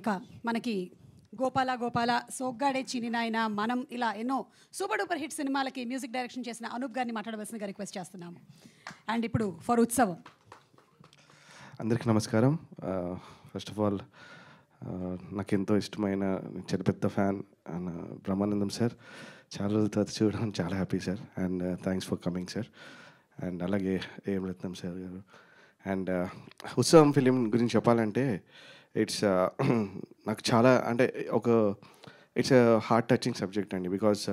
ఇక మనకి గోపాల గోపాల, సోగ్గాడే చినినాయన, మనం ఇలా ఎన్నో సూపర్ డూపర్ హిట్ సినిమాలకి మ్యూజిక్ డైరెక్షన్ చేసిన అనూప్ గారిని మాట్లాడవలసిందిగా రిక్వెస్ట్ చేస్తున్నాము. అండ్ ఇప్పుడు ఫర్ ఉత్సవం. అందరికీ నమస్కారం. ఫస్ట్ ఆఫ్ ఆల్ నాకు ఎంతో ఇష్టమైన చాలా పెద్ద ఫ్యాన్ బ్రహ్మానందం సార్. చాలా రోజుల తర్వాత చూడడం చాలా happy sir. And thanks for coming sir. And అలాగే M Ratnam sir garu. And Utsavam film గురించి చెప్పాలంటే ఇట్స్ నాకు చాలా అంటే ఇట్స్ హార్ట్ టచింగ్ సబ్జెక్ట్ అండి. Because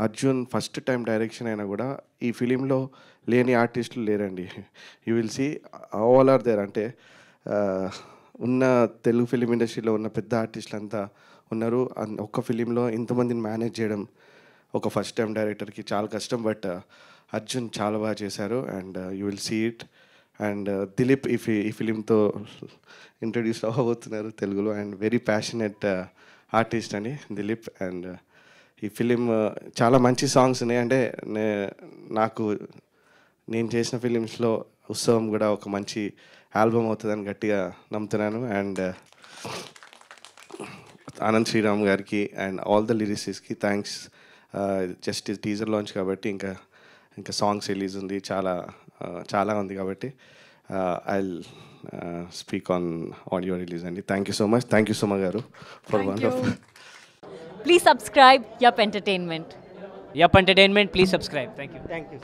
Arjun first time direction అయినా కూడా ఈ ఫిలింలో లేని ఆర్టిస్టులు లేరండి. You will see all are there. అంటే ఉన్న తెలుగు ఫిలిం ఇండస్ట్రీలో ఉన్న పెద్ద ఆర్టిస్టులు అంతా ఉన్నారు. ఒక్క ఫిలింలో ఇంతమందిని మేనేజ్ చేయడం ఒక ఫస్ట్ టైం డైరెక్టర్కి చాలా కష్టం. బట్ అర్జున్ చాలా బాగా చేశారు. And you will see it. And Dilip ఈ ఫిలింతో ఇంట్రడ్యూస్ అవ్వబోతున్నారు తెలుగులో. అండ్ వెరీ ప్యాషనెట్ ఆర్టిస్ట్ అండి దిలీప్. అండ్ ఈ ఫిలిం చాలా మంచి సాంగ్స్ ఉన్నాయి. అంటే నేను చేసిన ఫిలిమ్స్లో ఉత్సవం కూడా ఒక మంచి ఆల్బమ్ అవుతుందని గట్టిగా నమ్ముతున్నాను. అండ్ ఆనంద్ శ్రీరామ్ గారికి అండ్ ఆల్ ద లిరిసిస్ట్కి థ్యాంక్స్. జస్ట్ టీజర్ లాంచ్ కాబట్టి ఇంకా సాంగ్స్ రిలీజ్ ఉంది, చాలా ఉంది కాబట్టి I speak on audio release అండి. Thank you so much. Thank you so much గారు for wonderful. Please subscribe Yup Entertainment. Yup Entertainment, please subscribe. Thank you. Thank you.